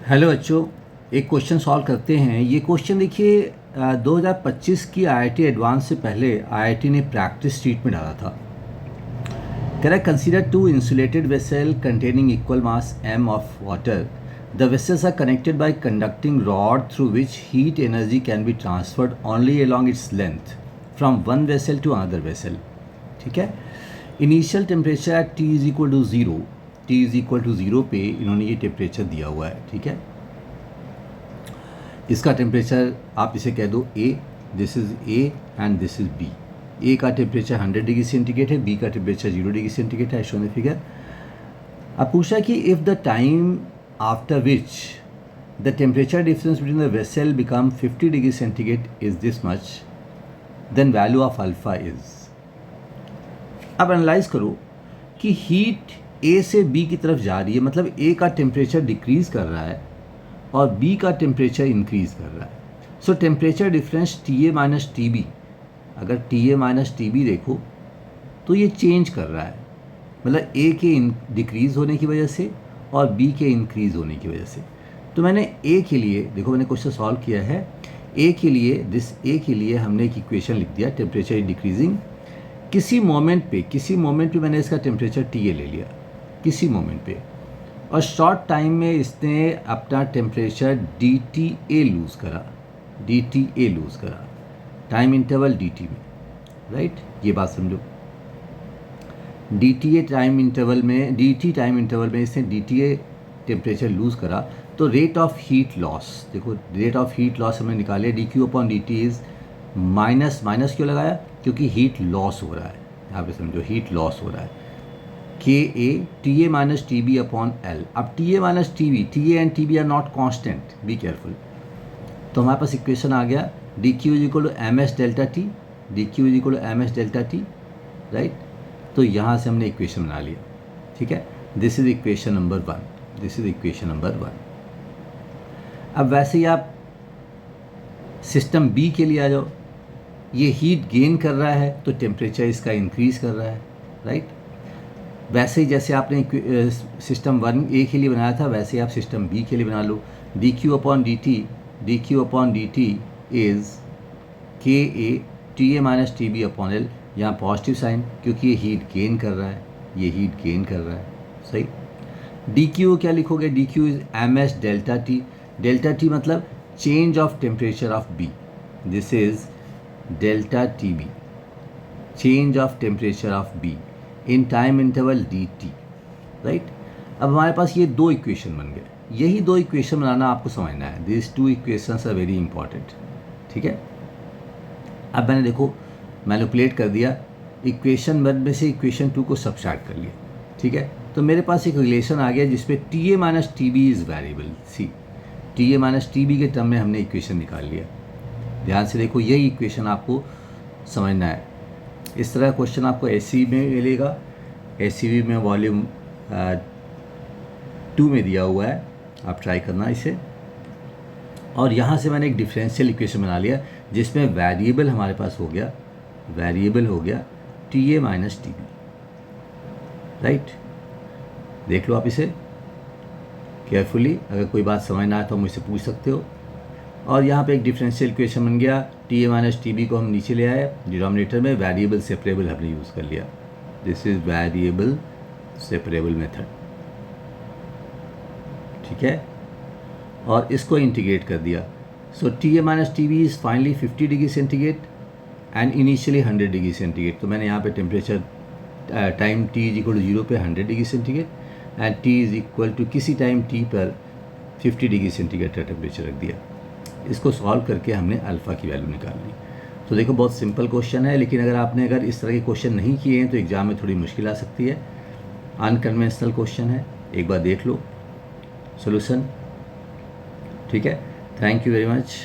Hello बच्चों, एक question solve करते हैं। ये क्वेश्चन देखिए 2025 की आईआईटी एडवांस से पहले आईआईटी ने प्रैक्टिस शीट में डाला था। कह रहा है consider two insulated vessel containing equal mass m of water. The vessels are connected by conducting rod through which heat energy can be transferred only along its length from one vessel to another vessel. ठीक है। Initial temperature at T is equal to zero, T is equal to zero पे इन्होंने ये temperature दिया हुआ है। ठीक है। इसका टेम्परेचर आप इसे कह दो A, this is A and this is B। A का टेम्परेचर 100 डिग्री सेंटीग्रेड है, B का टेम्परेचर 0 डिग्री सेंटीग्रेड है, शोन फिगर। अब पूछा कि if the time after which the temperature difference between the vessel become 50 degree centigrade is this much, then value of alpha is. अब analyse करो कि heat A से B की तरफ जा रही है, मतलब A का टेम्परेचर डिक्रीज कर रहा है और B का टेम्परेचर इंक्रीज कर रहा है। सो temperature difference TA minus TB, अगर TA माइनस TB देखो तो ये चेंज कर रहा है, मतलब A के डिक्रीज़ होने की वजह से और B के इंक्रीज़ होने की वजह से। तो मैंने A के लिए देखो, मैंने क्वेश्चन सॉल्व किया है। A के लिए हमने एक इक्वेशन लिख दिया, टेम्परेचर इज डिक्रीजिंग। किसी मोमेंट पे मैंने इसका टेम्परेचर TA ले लिया, किसी मोमेंट पे, और शॉर्ट टाइम में इसने अपना टेम्परेचर DTA लूज़ करा, टाइम इंटरवल DT में, राइट। ये बात समझो, DT टाइम इंटरवल में इसने DTA टेम्परेचर लूज़ करा। तो रेट ऑफ हीट लॉस, देखो रेट ऑफ हीट लॉस हमने निकाले, DQ upon DT is minus क्यों लगाया, क्योंकि हीट लॉस हो रहा है, यहाँ पे समझो हीट लॉस हो रहा है। KA TA minus TB upon L। अब TA minus TB, TA and TB are not constant, be careful. तो हमारे पास इक्वेशन आ गया DQ is equal to MS delta T, right. तो यहाँ से हमने इक्वेशन बना लिया। ठीक है, दिस इज इक्वेशन नंबर 1। अब वैसे ही आप सिस्टम B के लिए आ जाओ। ये हीट गेन कर रहा है तो टेम्परेचर इसका इंक्रीज कर रहा है, राइट। वैसे ही जैसे आपने सिस्टम 1A के लिए बनाया था, वैसे ही आप सिस्टम B के लिए बना लो। DQ upon DT is KA TA minus TB upon L। यहाँ पॉजिटिव साइन, क्योंकि ये हीट गेन कर रहा है, सही। DQ क्या लिखोगे, DQ is MS delta T मतलब change of temperature of B, this is delta TB, change of temperature of B in time interval DT, right. अब हमारे पास ये दो इक्वेशन बन गए, यही दो इक्वेशन बनाना आपको समझना है। This two equations are very important. ठीक है। अब मैंने देखो मैनिपुलेट कर दिया, इक्वेशन 1 में से इक्वेशन 2 को सब्ट्रैक्ट कर लिया। ठीक है, तो मेरे पास एक रिलेशन आ गया जिसपे TA minus TB is variable C. TA minus TB के टर्म में हमने इक्वेशन निकाल लिया। ध्यान से देखो, यही इक्वेशन आपको समझना है। इस तरह क्वेश्चन आपको SCV में मिलेगा, SCV में वॉल्यूम 2 में दिया हुआ है, आप ट्राई करना इसे। और यहाँ से मैंने एक डिफरेंशियल इक्वेशन बना लिया जिसमें वेरिएबल हमारे पास हो गया TA माइनस TB, राइट। देख लो आप इसे केयरफुली, अगर कोई बात समझ ना आए तो मुझसे पूछ सकते हो। और यहाँ पे एक डिफरेंशियल इक्वेशन बन गया, TA माइनस TB को हम नीचे ले आए, डिनोमिनेटर में वेरिएबल सेपरेबल हमने यूज़ कर लिया, this is variable separable method. ठीक है, और इसको इंटीग्रेट कर दिया। So TA minus TB is finally 50 degree centigrade and initially 100 degree centigrade. तो मैंने यहाँ पे temperature time T is equal to 0 पे 100 degree centigrade and T is equal to किसी टाइम T पर 50 डिग्री सेंटीग्रेड का टेम्परेचर रख दिया। इसको सॉल्व करके हमने अल्फ़ा की वैल्यू निकाल ली। तो देखो बहुत सिंपल क्वेश्चन है, लेकिन अगर इस तरह के क्वेश्चन नहीं किए हैं तो एग्ज़ाम में थोड़ी मुश्किल आ सकती है। अनकन्वेंशनल क्वेश्चन है, एक बार देख लो सोल्यूशन। ठीक है, थैंक यू वेरी मच।